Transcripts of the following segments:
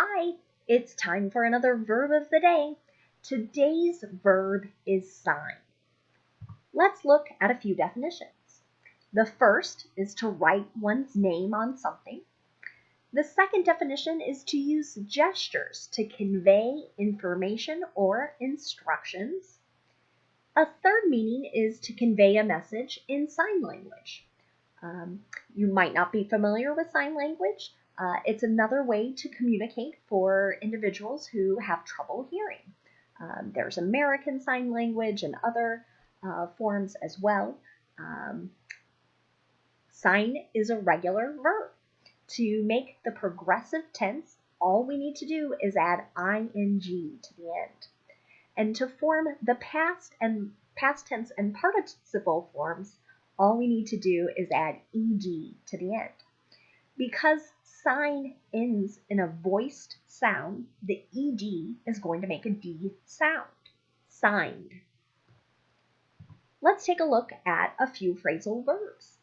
Hi, it's time for another verb of the day. Today's verb is sign. Let's look at a few definitions. The first is to write one's name on something. The second definition is to use gestures to convey information or instructions. A third meaning is to convey a message in sign language. You might not be familiar with sign language. It's another way to communicate for individuals who have trouble hearing. There's American Sign Language and other forms as well. Sign is a regular verb. To make the progressive tense, all we need to do is add ing to the end. And to form the past tense and participle forms, all we need to do is add ed to the end. Because sign ends in a voiced sound, the ed is going to make a d sound. Signed. Let's take a look at a few phrasal verbs.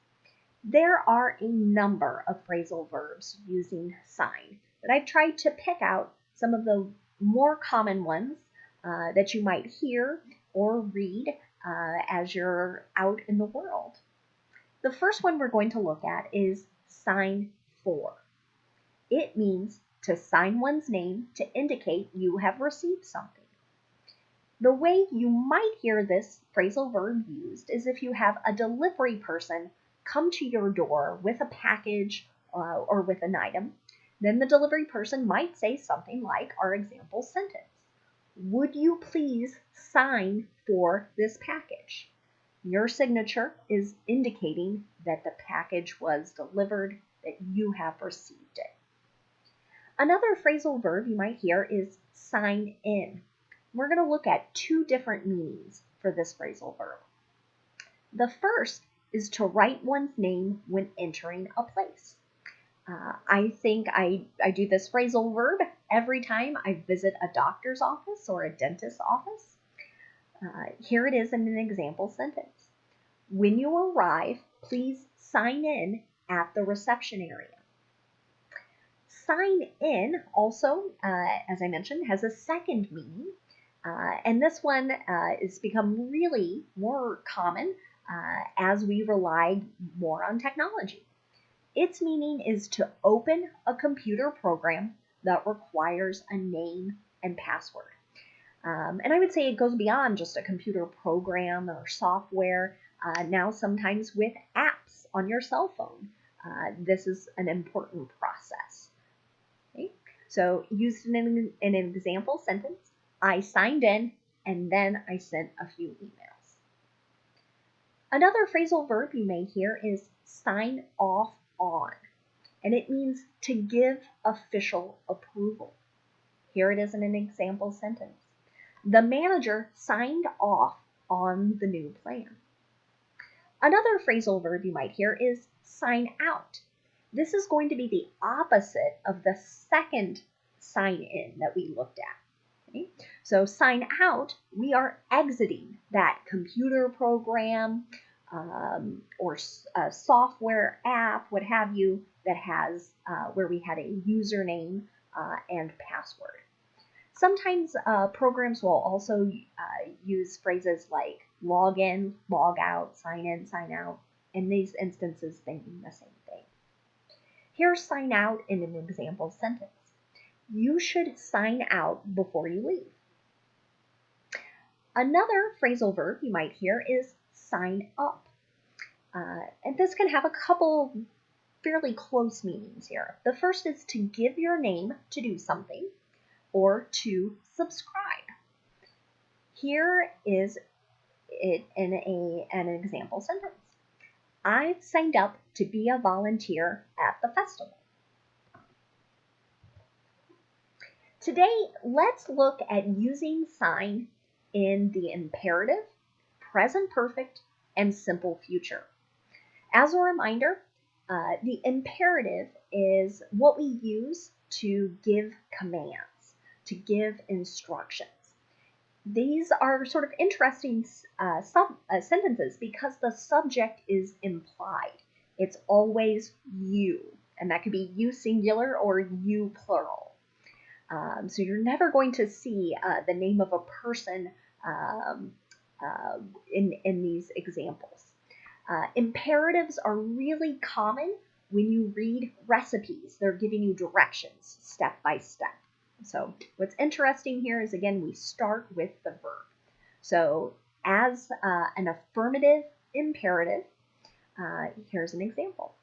There are a number of phrasal verbs using sign, but I've tried to pick out some of the more common ones that you might hear or read as you're out in the world. The first one we're going to look at is sign for. It means to sign one's name to indicate you have received something. The way you might hear this phrasal verb used is if you have a delivery person come to your door with a package or with an item. Then the delivery person might say something like our example sentence. Would you please sign for this package? Your signature is indicating that the package was delivered, that you have received it. Another phrasal verb you might hear is sign in. We're going to look at two different meanings for this phrasal verb. The first is to write one's name when entering a place. I think I do this phrasal verb every time I visit a doctor's office or a dentist's office. Here it is in an example sentence. When you arrive, please sign in at the reception area. Sign in also, as I mentioned, has a second meaning, and this one has become really more common as we rely more on technology. Its meaning is to open a computer program that requires a name and password. And I would say it goes beyond just a computer program or software. Now sometimes with apps on your cell phone, this is an important process. Okay? So used in an example sentence, I signed in and then I sent a few emails. Another phrasal verb you may hear is sign off on, and it means to give official approval. Here it is in an example sentence. The manager signed off on the new plan. Another phrasal verb you might hear is sign out. This is going to be the opposite of the second sign in that we looked at. Okay? So sign out, we are exiting that computer program or a software app, what have you, that has where we had a username and password. Sometimes programs will also use phrases like log in, log out, sign in, sign out. In these instances, they mean the same thing. Here's sign out in an example sentence. You should sign out before you leave. Another phrasal verb you might hear is sign up. And this can have a couple fairly close meanings here. The first is to give your name to do something, or to subscribe. Here is it in an example sentence. I've signed up to be a volunteer at the festival. Today, let's look at using sign in the imperative, present perfect, and simple future. As a reminder, the imperative is what we use to give commands, to give instructions. These are sort of interesting sentences because the subject is implied. It's always you, and that could be you singular or you plural. So you're never going to see the name of a person in these examples. Imperatives are really common when you read recipes. They're giving you directions step by step. So what's interesting here is, again, we start with the verb. So as an affirmative imperative, here's an example.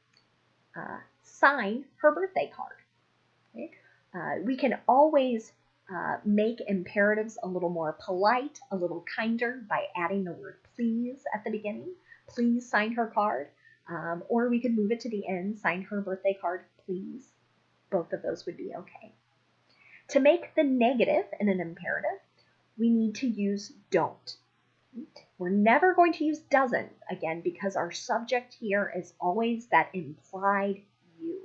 Sign her birthday card. Okay? We can always make imperatives a little more polite, a little kinder by adding the word please at the beginning. Please sign her card. Or we could move it to the end, sign her birthday card, please. Both of those would be okay. To make the negative in an imperative, we need to use don't. We're never going to use doesn't, again, because our subject here is always that implied you.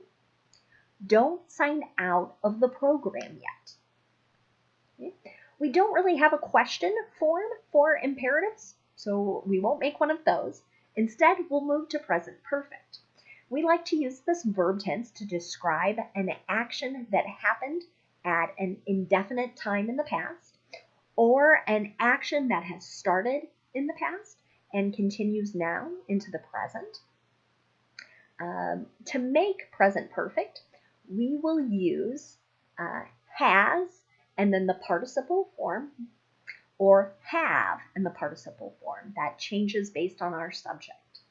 Don't sign out of the program yet. Okay? We don't really have a question form for imperatives, so we won't make one of those. Instead, we'll move to present perfect. We like to use this verb tense to describe an action that happened at an indefinite time in the past, or an action that has started in the past and continues now into the present. To make present perfect, we will use has and then the participle form, or have and the participle form. That changes based on our subject.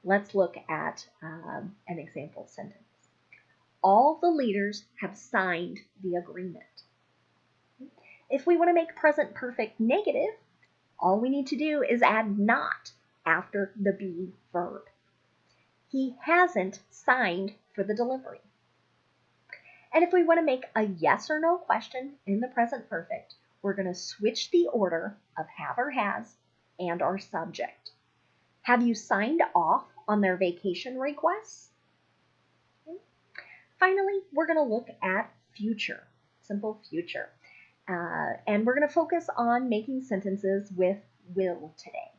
Let's look at an example sentence. All the leaders have signed the agreement. If we want to make present perfect negative, all we need to do is add not after the be verb. He hasn't signed for the delivery. And if we want to make a yes or no question in the present perfect, we're going to switch the order of have or has and our subject. Have you signed off on their vacation requests? Okay. Finally, we're going to look at future, simple future. And we're going to focus on making sentences with will today.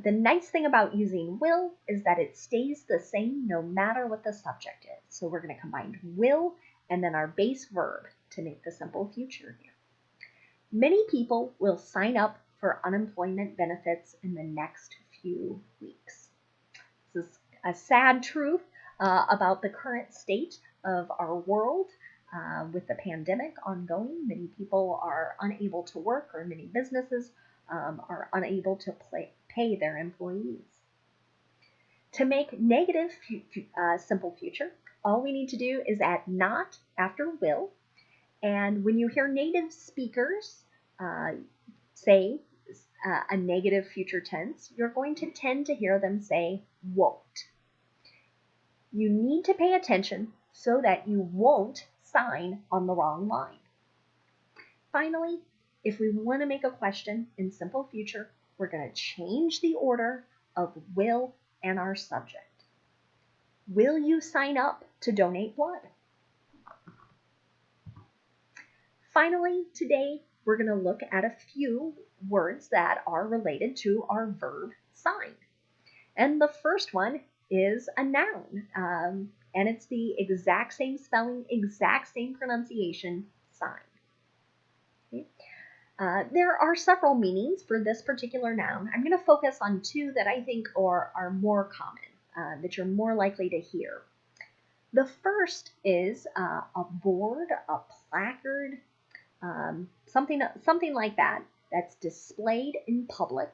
The nice thing about using will is that it stays the same no matter what the subject is. So we're going to combine will and then our base verb to make the simple future here. Many people will sign up for unemployment benefits in the next few weeks. This is a sad truth about the current state of our world. With the pandemic ongoing, many people are unable to work, or many businesses are unable to pay their employees. To make negative simple future, all we need to do is add not after will. And when you hear native speakers say a negative future tense, you're going to tend to hear them say won't. You need to pay attention so that you won't sign on the wrong line. Finally, if we want to make a question in simple future, we're going to change the order of will and our subject. Will you sign up to donate blood? Finally, today, we're going to look at a few words that are related to our verb sign. And the first one is a noun, and it's the exact same spelling, exact same pronunciation, sign. Okay. There are several meanings for this particular noun. I'm going to focus on two that I think are more common, that you're more likely to hear. The first is a board, a placard, something like that, that's displayed in public,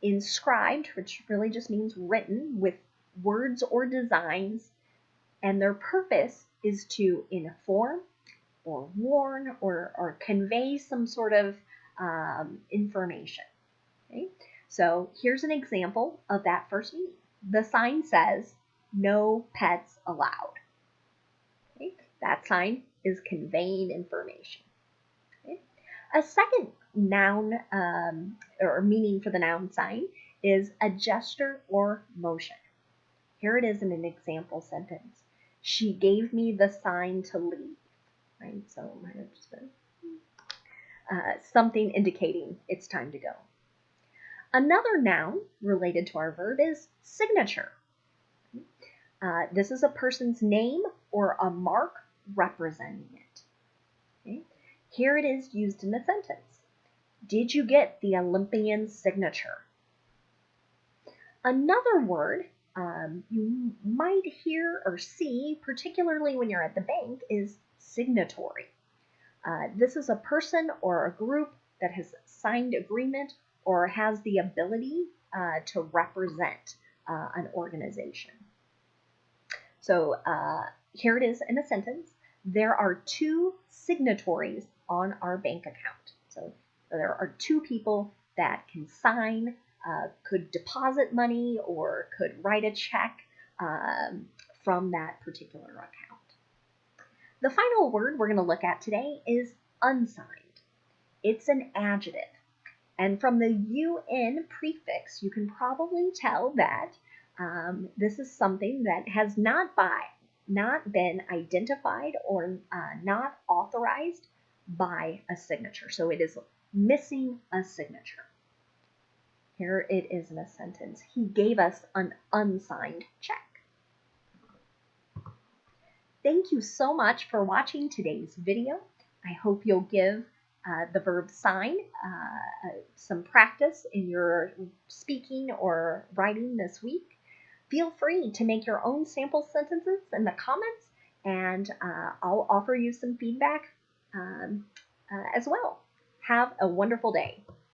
inscribed, which really just means written with words or designs, and their purpose is to inform or warn or convey some sort of information. Okay? So here's an example of that first meaning. The sign says, no pets allowed. Okay? That sign is conveying information. Okay? A second noun or meaning for the noun sign is a gesture or motion. Here it is in an example sentence. She gave me the sign to leave. Right? So I might have just been something indicating it's time to go. Another noun related to our verb is signature. This is a person's name or a mark representing it. Here it is used in a sentence. Did you get the Olympian signature? Another word you might hear or see, particularly when you're at the bank, is signatory. This is a person or a group that has signed agreement or has the ability to represent an organization. So here it is in a sentence. There are two signatories on our bank account. So there are two people that can sign, could deposit money, or could write a check from that particular account. The final word we're going to look at today is unsigned. It's an adjective. And from the UN prefix, you can probably tell that this is something that has not been identified or not authorized by a signature. So it is missing a signature. Here it is in a sentence. He gave us an unsigned check. Thank you so much for watching today's video. I hope you'll give the verb sign some practice in your speaking or writing this week. Feel free to make your own sample sentences in the comments, and I'll offer you some feedback as well. Have a wonderful day.